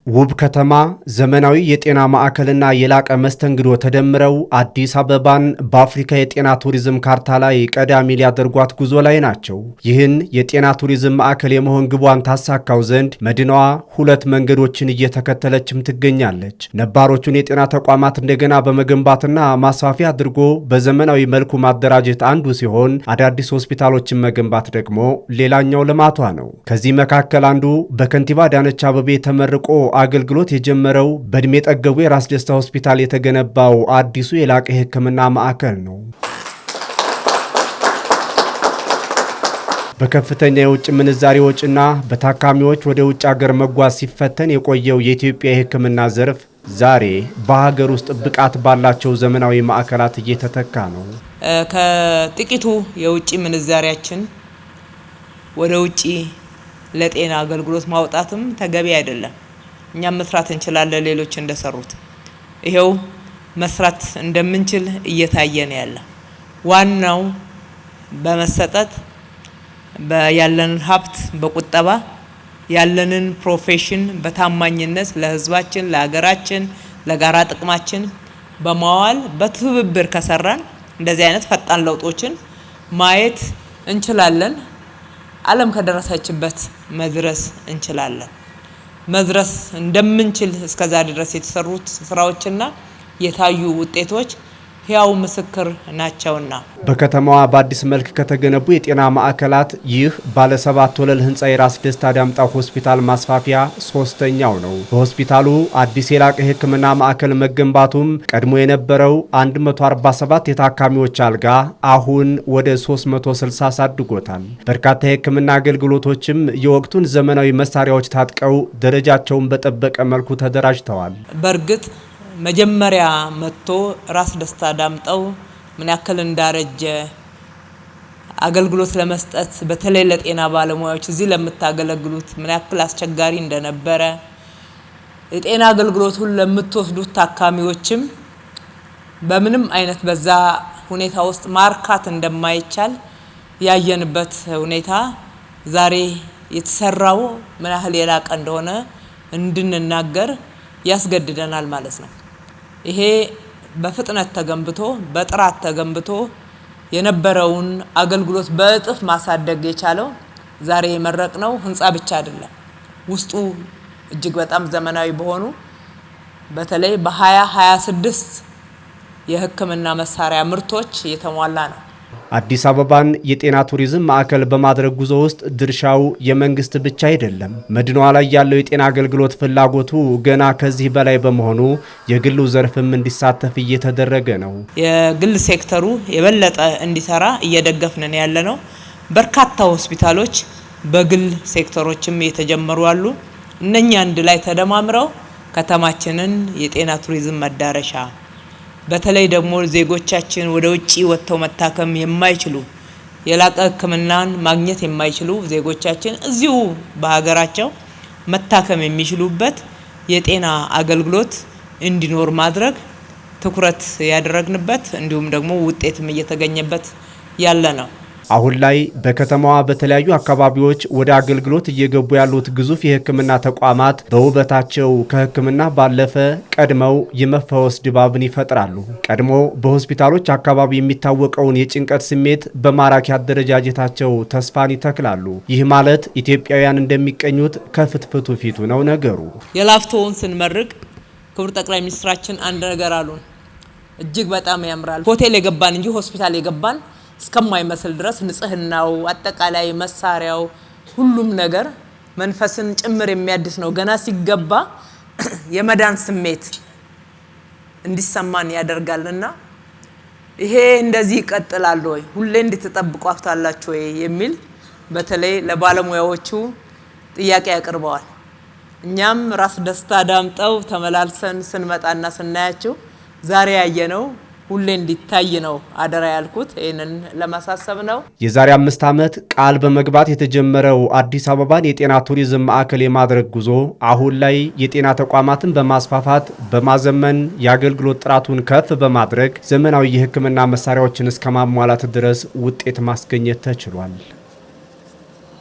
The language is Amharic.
ውብ ከተማ ዘመናዊ የጤና ማዕከልና የላቀ መስተንግዶ ተደምረው አዲስ አበባን በአፍሪካ የጤና ቱሪዝም ካርታ ላይ ቀዳሚ ሊያደርጓት ጉዞ ላይ ናቸው። ይህን የጤና ቱሪዝም ማዕከል የመሆን ግቧን ታሳካው ዘንድ መዲናዋ ሁለት መንገዶችን እየተከተለችም ትገኛለች። ነባሮቹን የጤና ተቋማት እንደገና በመገንባትና ማስፋፊያ አድርጎ በዘመናዊ መልኩ ማደራጀት አንዱ ሲሆን፣ አዳዲስ ሆስፒታሎችን መገንባት ደግሞ ሌላኛው ልማቷ ነው። ከዚህ መካከል አንዱ በከንቲባ አዳነች አቤቤ ተመርቆ አገልግሎት የጀመረው በእድሜ ጠገቡ የራስ ደስታ ሆስፒታል የተገነባው አዲሱ የላቀ ሕክምና ማዕከል ነው። በከፍተኛ የውጭ ምንዛሪ ወጪና በታካሚዎች ወደ ውጭ ሀገር መጓዝ ሲፈተን የቆየው የኢትዮጵያ የሕክምና ዘርፍ ዛሬ በሀገር ውስጥ ብቃት ባላቸው ዘመናዊ ማዕከላት እየተተካ ነው። ከጥቂቱ የውጭ ምንዛሪያችን ወደ ውጭ ለጤና አገልግሎት ማውጣትም ተገቢ አይደለም። እኛም መስራት እንችላለን፣ ሌሎች እንደሰሩት ይሄው መስራት እንደምንችል እየታየ ነው ያለ። ዋናው በመሰጠት ያለንን ሀብት በቁጠባ ያለንን ፕሮፌሽን በታማኝነት ለሕዝባችን፣ ለሀገራችን፣ ለጋራ ጥቅማችን በማዋል በትብብር ከሰራን እንደዚህ አይነት ፈጣን ለውጦችን ማየት እንችላለን። ዓለም ከደረሰችበት መድረስ እንችላለን። መድረስ እንደምንችል እስከዛሬ ድረስ የተሰሩት ስራዎችና የታዩ ውጤቶች ሕያው ምስክር ናቸውና በከተማዋ በአዲስ መልክ ከተገነቡ የጤና ማዕከላት ይህ ባለ 7 ወለል ህንፃ የራስ ደስታ ዳምጣው ሆስፒታል ማስፋፊያ ሶስተኛው ነው። በሆስፒታሉ አዲስ የላቀ ሕክምና ማዕከል መገንባቱም ቀድሞ የነበረው 147 የታካሚዎች አልጋ አሁን ወደ 360 አሳድጎታል። በርካታ የሕክምና አገልግሎቶችም የወቅቱን ዘመናዊ መሳሪያዎች ታጥቀው ደረጃቸውን በጠበቀ መልኩ ተደራጅተዋል። በእርግጥ መጀመሪያ መጥቶ ራስ ደስታ ዳምጠው ምን ያክል እንዳረጀ አገልግሎት ለመስጠት በተለይ ለጤና ባለሙያዎች እዚህ ለምታገለግሉት ምን ያክል አስቸጋሪ እንደነበረ የጤና አገልግሎቱን ለምትወስዱት ታካሚዎችም በምንም አይነት በዛ ሁኔታ ውስጥ ማርካት እንደማይቻል ያየንበት ሁኔታ ዛሬ የተሰራው ምን ያህል የላቀ እንደሆነ እንድንናገር ያስገድደናል ማለት ነው። ይሄ በፍጥነት ተገንብቶ በጥራት ተገንብቶ የነበረውን አገልግሎት በእጥፍ ማሳደግ የቻለው ዛሬ የመረቅነው ህንፃ ብቻ አይደለም። ውስጡ እጅግ በጣም ዘመናዊ በሆኑ በተለይ በ2026 የሕክምና መሳሪያ ምርቶች የተሟላ ነው። አዲስ አበባን የጤና ቱሪዝም ማዕከል በማድረግ ጉዞ ውስጥ ድርሻው የመንግስት ብቻ አይደለም። መዲናዋ ላይ ያለው የጤና አገልግሎት ፍላጎቱ ገና ከዚህ በላይ በመሆኑ የግሉ ዘርፍም እንዲሳተፍ እየተደረገ ነው። የግል ሴክተሩ የበለጠ እንዲሰራ እየደገፍን ያለ ነው። በርካታ ሆስፒታሎች በግል ሴክተሮችም የተጀመሩ አሉ። እነኛ አንድ ላይ ተደማምረው ከተማችንን የጤና ቱሪዝም መዳረሻ በተለይ ደግሞ ዜጎቻችን ወደ ውጪ ወጥተው መታከም የማይችሉ የላቀ ሕክምናን ማግኘት የማይችሉ ዜጎቻችን እዚሁ በሀገራቸው መታከም የሚችሉበት የጤና አገልግሎት እንዲኖር ማድረግ ትኩረት ያደረግንበት እንዲሁም ደግሞ ውጤትም እየተገኘበት ያለ ነው። አሁን ላይ በከተማዋ በተለያዩ አካባቢዎች ወደ አገልግሎት እየገቡ ያሉት ግዙፍ የሕክምና ተቋማት በውበታቸው ከሕክምና ባለፈ ቀድመው የመፈወስ ድባብን ይፈጥራሉ። ቀድሞ በሆስፒታሎች አካባቢ የሚታወቀውን የጭንቀት ስሜት በማራኪ አደረጃጀታቸው ተስፋን ይተክላሉ። ይህ ማለት ኢትዮጵያውያን እንደሚቀኙት ከፍትፍቱ ፊቱ ነው ነገሩ። የላፍቶውን ስንመርቅ ክቡር ጠቅላይ ሚኒስትራችን አንድ ነገር አሉን። እጅግ በጣም ያምራል። ሆቴል የገባን እንጂ ሆስፒታል የገባን እስከማይመስል ድረስ ንጽህናው፣ አጠቃላይ መሳሪያው፣ ሁሉም ነገር መንፈስን ጭምር የሚያድስ ነው። ገና ሲገባ የመዳን ስሜት እንዲሰማን ያደርጋልና ይሄ እንደዚህ ይቀጥላል ወይ ሁሌ እንድትጠብቋታላችሁ ወይ የሚል በተለይ ለባለሙያዎቹ ጥያቄ ያቀርበዋል። እኛም ራስ ደስታ ዳምጠው ተመላልሰን ስንመጣና ስናያቸው ዛሬ ያየነው ሁሌ እንዲታይ ነው አደራ ያልኩት። ይሄንን ለማሳሰብ ነው። የዛሬ 5 ዓመት ቃል በመግባት የተጀመረው አዲስ አበባን የጤና ቱሪዝም ማዕከል የማድረግ ጉዞ አሁን ላይ የጤና ተቋማትን በማስፋፋት በማዘመን የአገልግሎት ጥራቱን ከፍ በማድረግ ዘመናዊ የሕክምና መሳሪያዎችን እስከ ማሟላት ድረስ ውጤት ማስገኘት ተችሏል።